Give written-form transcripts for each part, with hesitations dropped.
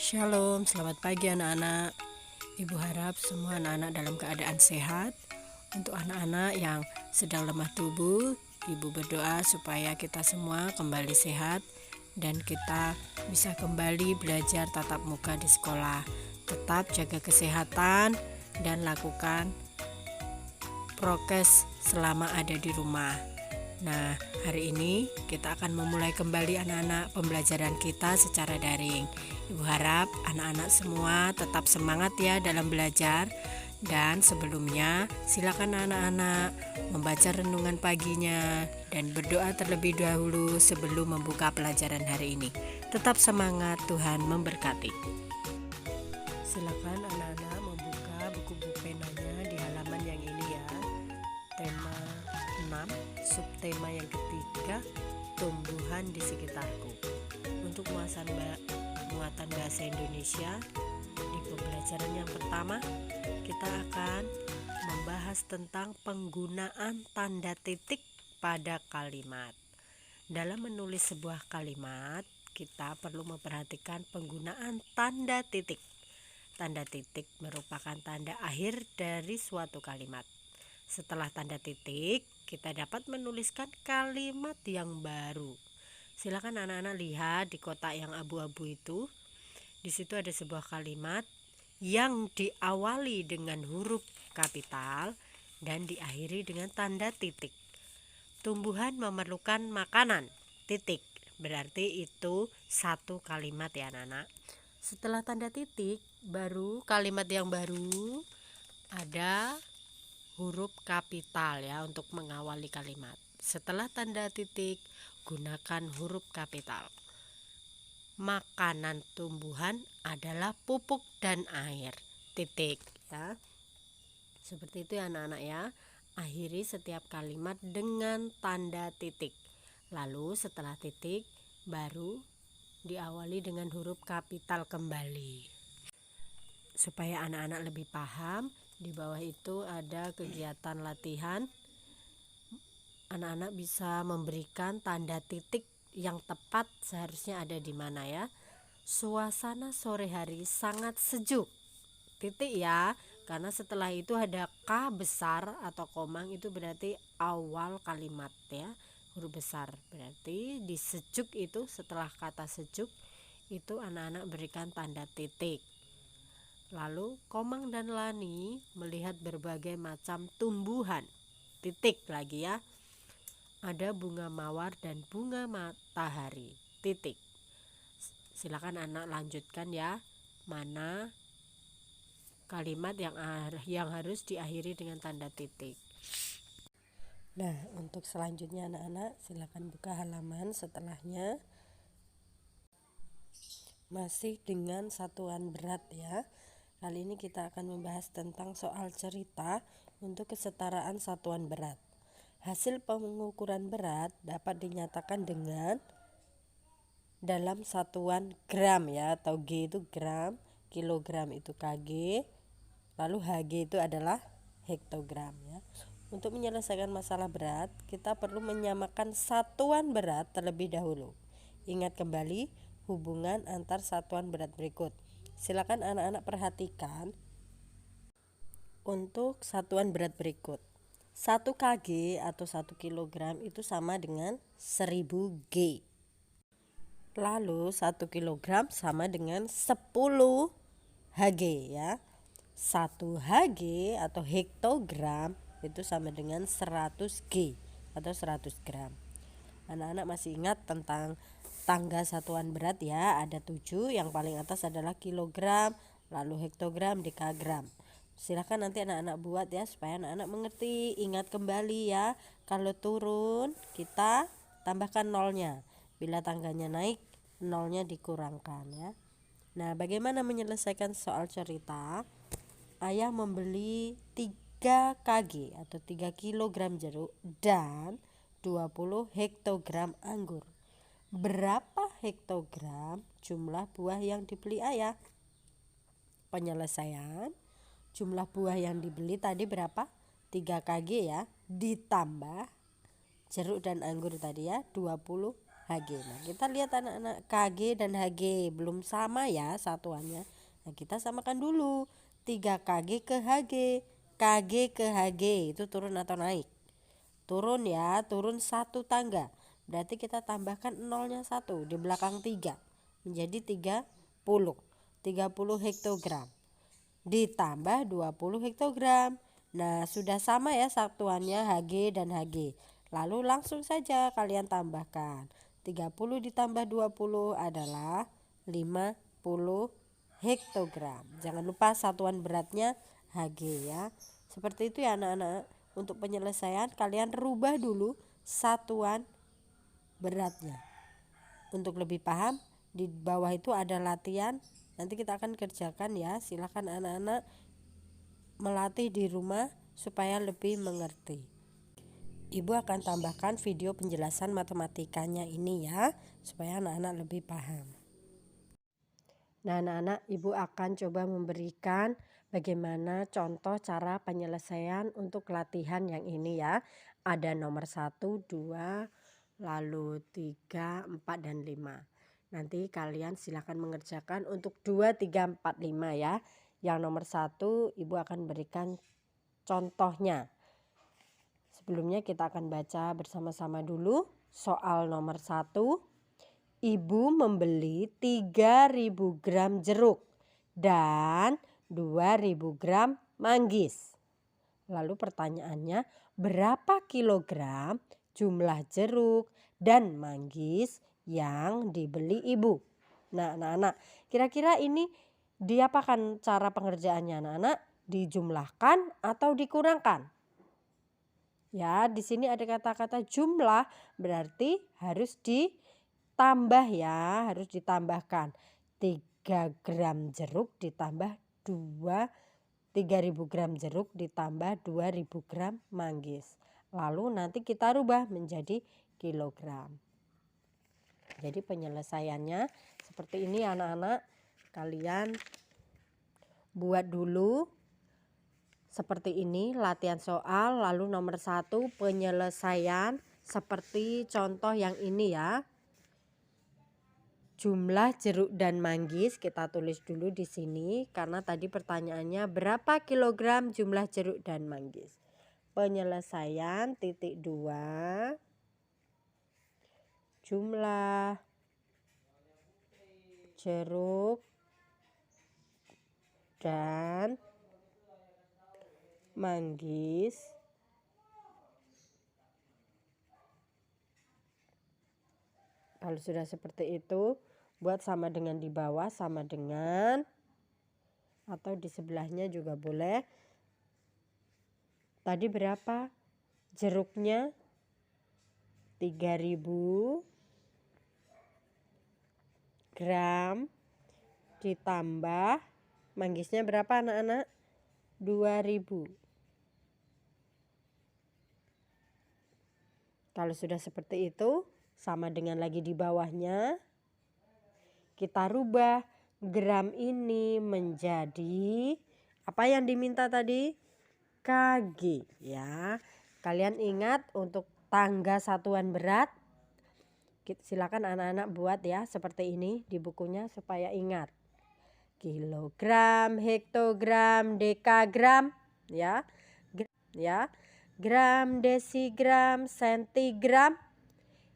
Shalom, selamat pagi anak-anak. Ibu harap semua anak-anak dalam keadaan sehat. Untuk anak-anak yang sedang lemah tubuh, Ibu berdoa supaya kita semua kembali sehat dan kita bisa kembali belajar tatap muka di sekolah. Tetap jaga kesehatan dan lakukan prokes selama ada di rumah. Nah, hari ini kita akan memulai kembali anak-anak pembelajaran kita secara daring. Ibu harap anak-anak semua tetap semangat ya dalam belajar. Dan sebelumnya, silakan anak-anak membaca renungan paginya dan berdoa terlebih dahulu sebelum membuka pelajaran hari ini. Tetap semangat, Tuhan memberkati. Silakan anak-anak membuka buku-buku penanya di halaman yang ini ya. Tema 6, subtema yang ketiga, tumbuhan di sekitarku. Untuk muatan bahasa Indonesia, di pembelajaran yang pertama kita akan membahas tentang penggunaan tanda titik pada kalimat. Dalam menulis sebuah kalimat, kita perlu memperhatikan penggunaan tanda titik. Tanda titik merupakan tanda akhir dari suatu kalimat. Setelah tanda titik, kita dapat menuliskan kalimat yang baru. Silakan anak-anak lihat di kotak yang abu-abu itu. Di situ ada sebuah kalimat yang diawali dengan huruf kapital dan diakhiri dengan tanda titik. Tumbuhan memerlukan makanan, titik. Berarti itu satu kalimat ya anak-anak. Setelah tanda titik, baru kalimat yang baru ada huruf kapital ya untuk mengawali kalimat. Setelah tanda titik, gunakan huruf kapital. Makanan tumbuhan adalah pupuk dan air. Titik ya. Seperti itu ya anak-anak ya. Akhiri setiap kalimat dengan tanda titik. Lalu setelah titik baru diawali dengan huruf kapital kembali. Supaya anak-anak lebih paham, di bawah itu ada kegiatan latihan. Anak-anak bisa memberikan tanda titik yang tepat seharusnya ada di mana ya. Suasana sore hari sangat sejuk. Titik ya, karena setelah itu ada K besar atau komang, itu berarti awal kalimat ya, huruf besar. Berarti di sejuk itu, setelah kata sejuk itu anak-anak berikan tanda titik. Lalu Komang dan Lani melihat berbagai macam tumbuhan. Titik lagi ya. Ada bunga mawar dan bunga matahari. Titik. Silakan anak lanjutkan ya. Mana kalimat yang harus diakhiri dengan tanda titik. Nah, untuk selanjutnya anak-anak silakan buka halaman setelahnya. Masih dengan satuan berat ya. Kali ini kita akan membahas tentang soal cerita untuk kesetaraan satuan berat. Hasil pengukuran berat dapat dinyatakan dengan dalam satuan gram ya, atau G itu gram, kilogram itu kg, lalu Hg itu adalah hektogram ya. Untuk menyelesaikan masalah berat, kita perlu menyamakan satuan berat terlebih dahulu. Ingat kembali hubungan antar satuan berat berikut. Silakan anak-anak perhatikan untuk satuan berat berikut. 1 kg atau 1 kilogram itu sama dengan 1000 G. Lalu 1 kilogram sama dengan 10 Hg ya. 1 Hg atau hektogram itu sama dengan 100 G atau 100 gram. Anak-anak masih ingat tentang tangga satuan berat ya, ada 7, yang paling atas adalah kilogram, lalu hektogram, dekagram. Silakan nanti anak-anak buat ya supaya anak-anak mengerti. Ingat kembali ya, kalau turun kita tambahkan nolnya, bila tangganya naik nolnya dikurangkan ya. Nah, bagaimana menyelesaikan soal cerita? Ayah membeli 3 kg atau 3 kilogram jeruk dan 20 hektogram anggur. Berapa hektogram jumlah buah yang dibeli ayah? Penyelesaian, jumlah buah yang dibeli tadi berapa? 3 kg ya, ditambah jeruk dan anggur tadi ya, 20 Hg. Nah, kita lihat anak-anak, Kg dan Hg belum sama ya satuannya. Nah, kita samakan dulu. 3 Kg ke Hg. Kg ke Hg itu turun atau naik? Turun ya, turun 1 tangga. Berarti kita tambahkan nolnya 1 di belakang 3 menjadi 30. 30 hektogram ditambah 20 hektogram. Nah, sudah sama ya satuannya Hg dan Hg. Lalu langsung saja kalian tambahkan. 30 ditambah 20 adalah 50 hektogram. Jangan lupa satuan beratnya Hg ya. Seperti itu ya anak-anak. Untuk penyelesaian kalian rubah dulu satuan beratnya. Untuk lebih paham, di bawah itu ada latihan. Nanti kita akan kerjakan ya. Silakan anak-anak melatih di rumah supaya lebih mengerti. Ibu akan tambahkan video penjelasan matematikanya ini ya, supaya anak-anak lebih paham. Nah, anak-anak, Ibu akan coba memberikan bagaimana contoh cara penyelesaian untuk latihan yang ini ya. Ada nomor 1, 2, lalu 3, 4, dan 5. Nanti kalian silakan mengerjakan untuk 2, 3, 4, 5 ya. Yang nomor 1 Ibu akan berikan contohnya. Sebelumnya kita akan baca bersama-sama dulu soal nomor 1. Ibu membeli 3.000 gram jeruk dan 2.000 gram manggis. Lalu pertanyaannya, berapa kilogram jumlah jeruk dan manggis yang dibeli ibu? Nah, anak-anak, kira-kira ini diapakan cara pengerjaannya anak-anak? Dijumlahkan atau dikurangkan? Ya, di sini ada kata-kata jumlah, berarti harus ditambah ya, harus ditambahkan. 3 gram jeruk ditambah 3.000 gram jeruk ditambah 2.000 gram manggis. Lalu nanti kita rubah menjadi kilogram. Jadi penyelesaiannya seperti ini anak-anak. Kalian buat dulu seperti ini latihan soal. Lalu nomor 1 penyelesaian seperti contoh yang ini ya. Jumlah jeruk dan manggis kita tulis dulu di sini karena tadi pertanyaannya berapa kilogram jumlah jeruk dan manggis. Penyelesaian titik 2. Jumlah jeruk dan manggis kalau sudah seperti itu, buat sama dengan di bawah, sama dengan, atau di sebelahnya juga boleh. Tadi berapa jeruknya? 3.000 gram ditambah manggisnya berapa anak-anak? 2.000. Kalau sudah seperti itu, sama dengan lagi di bawahnya, kita rubah gram ini menjadi apa yang diminta tadi? Kg ya. Kalian ingat untuk tangga satuan berat, silakan anak-anak buat ya seperti ini di bukunya supaya ingat. Kilogram, hektogram, dekagram ya. Gram, desigram, sentigram.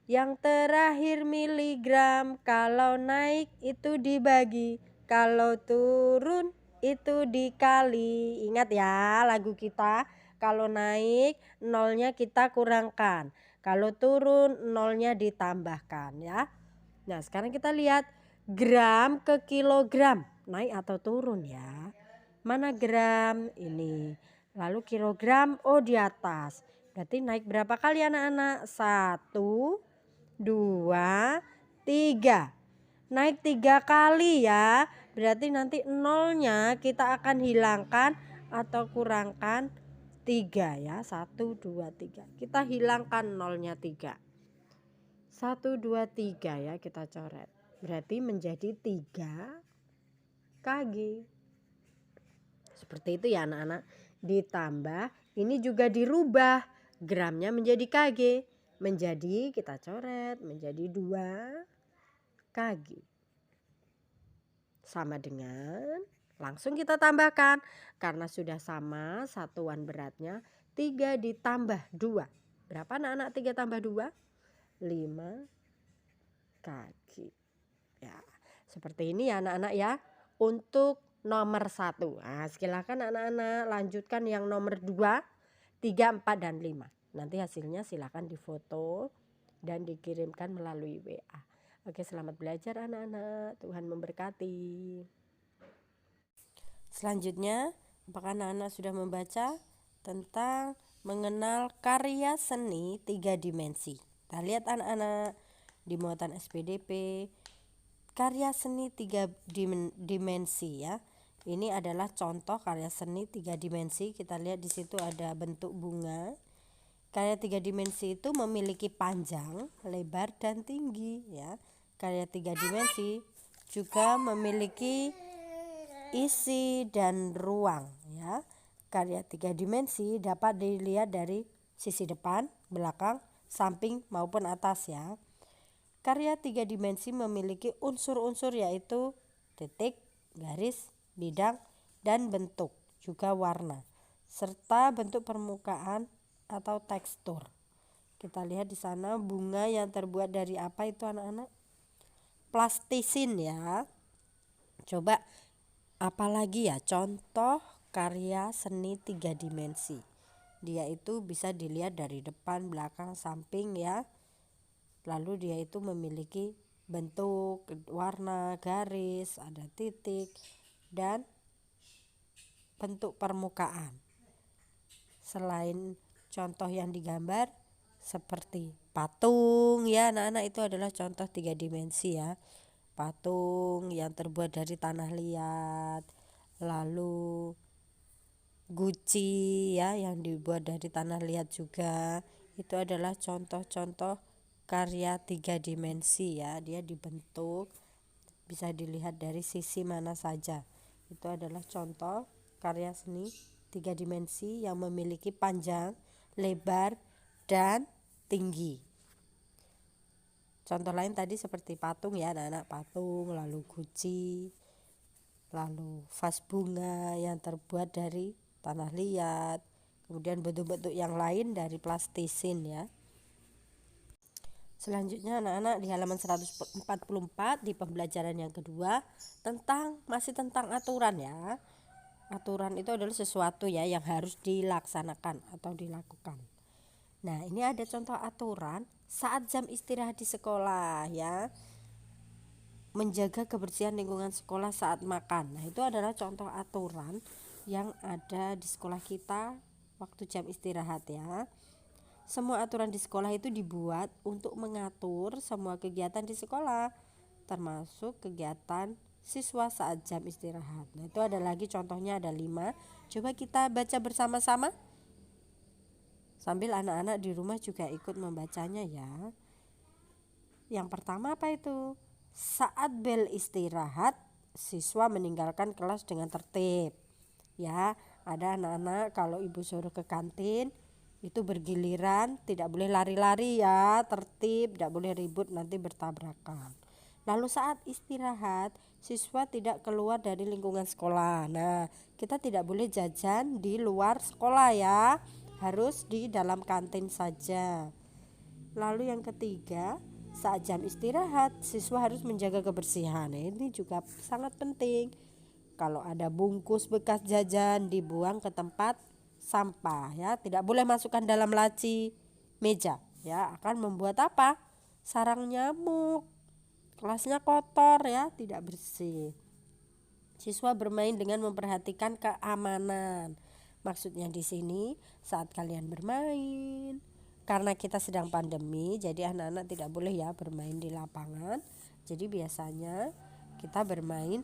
Yang terakhir miligram. Kalau naik itu dibagi, kalau turun itu dikali. Ingat ya lagu kita. Kalau naik nolnya kita kurangkan, kalau turun nolnya ditambahkan ya. Nah, sekarang kita lihat gram ke kilogram, naik atau turun ya. Mana gram ini? Lalu kilogram, oh di atas. Berarti naik berapa kali anak-anak? 1, 2, 3. Naik 3 kali ya. Berarti nanti nolnya kita akan hilangkan atau kurangkan 3 ya. 1, 2, 3. Kita hilangkan nolnya 3. 1, 2, 3 ya kita coret. Berarti menjadi 3 Kg. Seperti itu ya anak-anak. Ditambah ini juga dirubah. Gramnya menjadi Kg. menjadi, kita coret menjadi 2 kg. Sama dengan, langsung kita tambahkan. Karena sudah sama satuan beratnya, 3 ditambah 2. Berapa anak-anak 3 tambah 2? 5 kg. Ya, seperti ini ya anak-anak ya. Untuk nomor 1. Nah, silakan anak-anak lanjutkan yang nomor 2, 3, 4, dan 5. Nanti hasilnya silakan difoto dan dikirimkan melalui WA. Oke, selamat belajar anak-anak. Tuhan memberkati. Selanjutnya, apakah anak-anak sudah membaca tentang mengenal karya seni 3 dimensi? Kita lihat anak-anak di muatan SPDP, karya seni 3 dimensi ya. Ini adalah contoh karya seni 3 dimensi. Kita lihat di situ ada bentuk bunga. Karya 3 dimensi itu memiliki panjang, lebar, dan tinggi ya. Karya 3 dimensi juga memiliki isi dan ruang ya. Karya 3 dimensi dapat dilihat dari sisi depan, belakang, samping maupun atas ya. Karya 3 dimensi memiliki unsur-unsur yaitu titik, garis, bidang, dan bentuk, juga warna, serta bentuk permukaan atau tekstur. Kita lihat di sana bunga yang terbuat dari apa itu anak-anak? Plastisin ya. Coba apalagi ya contoh karya seni 3 dimensi. Dia itu bisa dilihat dari depan, belakang, samping ya. Lalu dia itu memiliki bentuk, warna, garis, ada titik, dan bentuk permukaan. Selain contoh yang digambar seperti patung ya anak-anak, itu adalah contoh 3 dimensi ya. Patung yang terbuat dari tanah liat, lalu guci ya yang dibuat dari tanah liat juga. Itu adalah contoh-contoh karya 3 dimensi ya. Dia dibentuk, bisa dilihat dari sisi mana saja. Itu adalah contoh karya seni 3 dimensi yang memiliki panjang, lebar, dan tinggi. Contoh lain tadi seperti patung ya anak-anak, patung, lalu guci, lalu vas bunga yang terbuat dari tanah liat, kemudian bentuk-bentuk yang lain dari plastisin ya. Selanjutnya anak-anak di halaman 144 di pembelajaran yang kedua masih tentang aturan ya. Aturan itu adalah sesuatu ya yang harus dilaksanakan atau dilakukan. Nah, ini ada contoh aturan saat jam istirahat di sekolah ya. Menjaga kebersihan lingkungan sekolah saat makan. Nah, itu adalah contoh aturan yang ada di sekolah kita waktu jam istirahat ya. Semua aturan di sekolah itu dibuat untuk mengatur semua kegiatan di sekolah, termasuk kegiatan siswa saat jam istirahat. Nah, itu ada lagi contohnya, ada 5. Coba kita baca bersama-sama. Sambil anak-anak di rumah juga ikut membacanya ya. Yang pertama apa itu? Saat bel istirahat, siswa meninggalkan kelas dengan tertib. Ya, ada anak-anak kalau ibu suruh ke kantin itu bergiliran, tidak boleh lari-lari ya, tertib, tidak boleh ribut nanti bertabrakan. Lalu saat istirahat, siswa tidak keluar dari lingkungan sekolah. Nah, kita tidak boleh jajan di luar sekolah ya, harus di dalam kantin saja. Lalu yang ketiga, saat jam istirahat, siswa harus menjaga kebersihan. Nah, ini juga sangat penting. Kalau ada bungkus bekas jajan dibuang ke tempat sampah ya, tidak boleh masukkan dalam laci meja ya, akan membuat apa? Sarang nyamuk. Kelasnya kotor ya, tidak bersih. Siswa bermain dengan memperhatikan keamanan. Maksudnya di sini saat kalian bermain, karena kita sedang pandemi, jadi anak-anak tidak boleh ya bermain di lapangan. Jadi biasanya kita bermain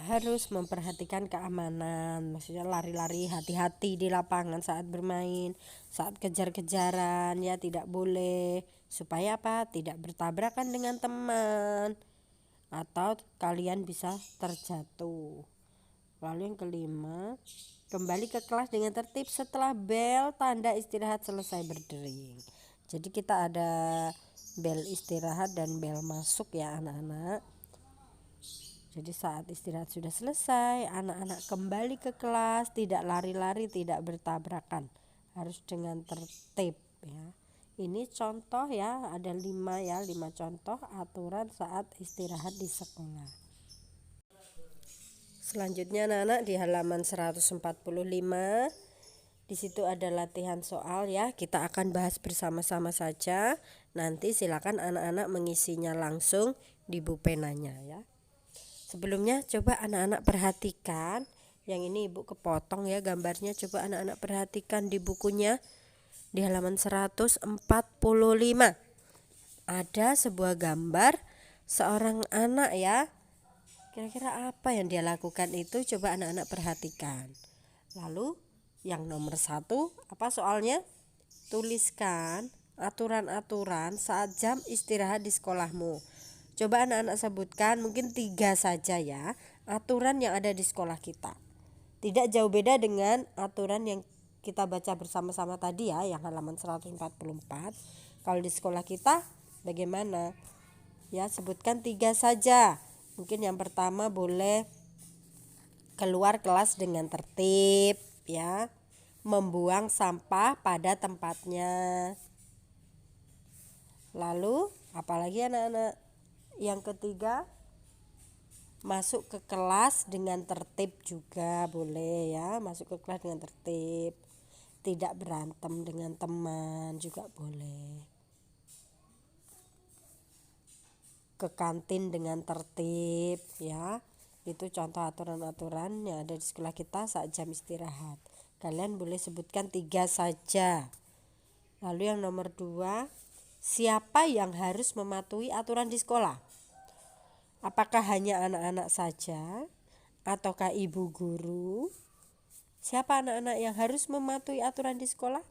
harus memperhatikan keamanan, maksudnya lari-lari, hati-hati di lapangan saat bermain, saat kejar-kejaran ya tidak boleh, supaya apa? Tidak bertabrakan dengan teman atau kalian bisa terjatuh. Lalu yang kelima, kembali ke kelas dengan tertib setelah bel tanda istirahat selesai berdering. Jadi kita ada bel istirahat dan bel masuk ya anak-anak. Jadi saat istirahat sudah selesai, anak-anak kembali ke kelas, tidak lari-lari, tidak bertabrakan, harus dengan tertib ya. Ini contoh ya, ada 5 contoh aturan saat istirahat di sekolah. Selanjutnya anak-anak di halaman 145, di situ ada latihan soal ya. Kita akan bahas bersama-sama saja. Nanti silakan anak-anak mengisinya langsung di bupenanya ya. Sebelumnya coba anak-anak perhatikan, yang ini ibu kepotong ya gambarnya, coba anak-anak perhatikan di bukunya. Di halaman 145 ada sebuah gambar seorang anak ya. Kira-kira apa yang dia lakukan itu, coba anak-anak perhatikan. Lalu yang nomor 1, apa soalnya? Tuliskan aturan-aturan saat jam istirahat di sekolahmu. Coba anak-anak sebutkan, mungkin 3 saja ya, aturan yang ada di sekolah kita. Tidak jauh beda dengan aturan yang kita baca bersama-sama tadi ya, yang halaman 144. Kalau di sekolah kita bagaimana? Ya, sebutkan 3 saja. Mungkin yang pertama boleh keluar kelas dengan tertib ya, membuang sampah pada tempatnya. Lalu apalagi anak-anak? Yang ketiga, masuk ke kelas dengan tertib juga boleh ya, masuk ke kelas dengan tertib. Tidak berantem dengan teman juga boleh. Ke kantin dengan tertib ya. Itu contoh aturan-aturan yang ada di sekolah kita saat jam istirahat. Kalian boleh sebutkan 3 saja. Lalu yang nomor 2, siapa yang harus mematuhi aturan di sekolah? Apakah hanya anak-anak saja ataukah ibu guru? Siapa anak-anak yang harus mematuhi aturan di sekolah?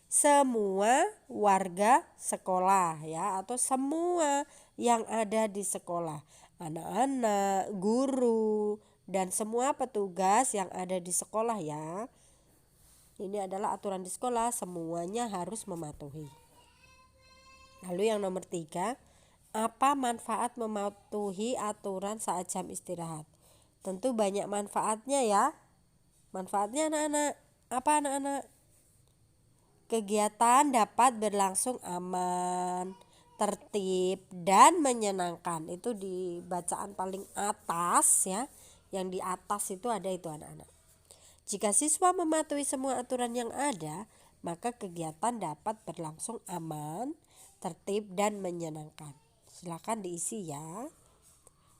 Semua warga sekolah ya, atau semua yang ada di sekolah, anak-anak, guru, dan semua petugas yang ada di sekolah ya. Ini adalah aturan di sekolah, semuanya harus mematuhi. Lalu yang nomor 3, apa manfaat mematuhi aturan saat jam istirahat? Tentu banyak manfaatnya ya. Manfaatnya anak-anak, apa anak-anak? Kegiatan dapat berlangsung aman, tertib, dan menyenangkan. Itu di bacaan paling atas ya. Yang di atas itu ada itu anak-anak. Jika siswa mematuhi semua aturan yang ada, maka kegiatan dapat berlangsung aman, tertib, dan menyenangkan. Silakan diisi ya.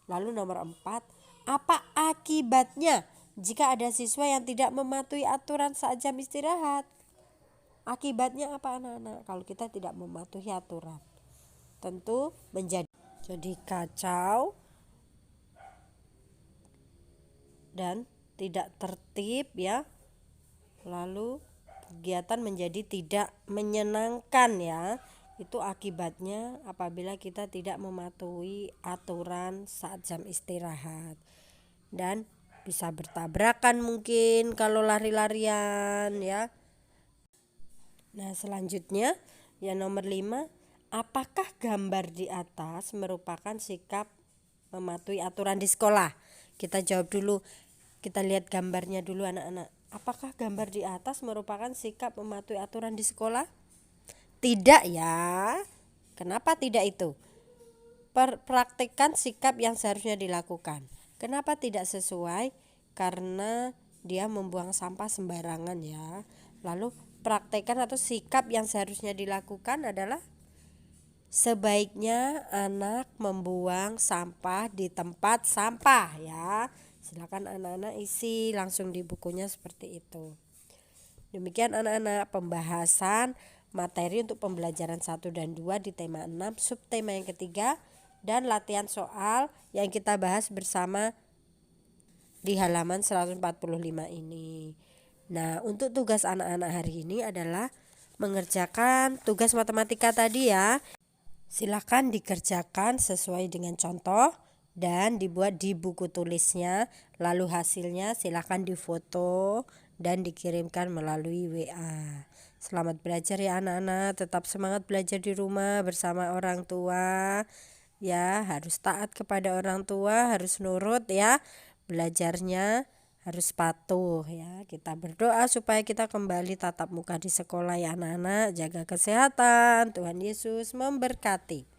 Lalu nomor 4, apa akibatnya jika ada siswa yang tidak mematuhi aturan saat jam istirahat? Akibatnya apa anak-anak kalau kita tidak mematuhi aturan? Tentu jadi kacau dan tidak tertib ya. Lalu kegiatan menjadi tidak menyenangkan ya. Itu akibatnya apabila kita tidak mematuhi aturan saat jam istirahat. Dan bisa bertabrakan mungkin kalau lari-larian ya. Nah, selanjutnya yang nomor 5, apakah gambar di atas merupakan sikap mematuhi aturan di sekolah? Kita jawab dulu. Kita lihat gambarnya dulu anak-anak. Apakah gambar di atas merupakan sikap mematuhi aturan di sekolah? Tidak ya. Kenapa tidak itu? Praktekkan sikap yang seharusnya dilakukan. Kenapa tidak sesuai? Karena dia membuang sampah sembarangan ya. Lalu praktekkan atau sikap yang seharusnya dilakukan adalah sebaiknya anak membuang sampah di tempat sampah ya. Silakan anak-anak isi langsung di bukunya seperti itu. Demikian anak-anak pembahasan materi untuk pembelajaran 1 dan 2 di tema 6 subtema yang ketiga dan latihan soal yang kita bahas bersama di halaman 145 ini. Nah, untuk tugas anak-anak hari ini adalah mengerjakan tugas matematika tadi ya. Silakan dikerjakan sesuai dengan contoh dan dibuat di buku tulisnya. Lalu hasilnya silahkan difoto dan dikirimkan melalui WA. Selamat belajar ya anak-anak, tetap semangat belajar di rumah bersama orang tua. Ya, harus taat kepada orang tua, harus nurut ya. Belajarnya harus patuh ya. Kita berdoa supaya kita kembali tatap muka di sekolah ya anak-anak. Jaga kesehatan. Tuhan Yesus memberkati.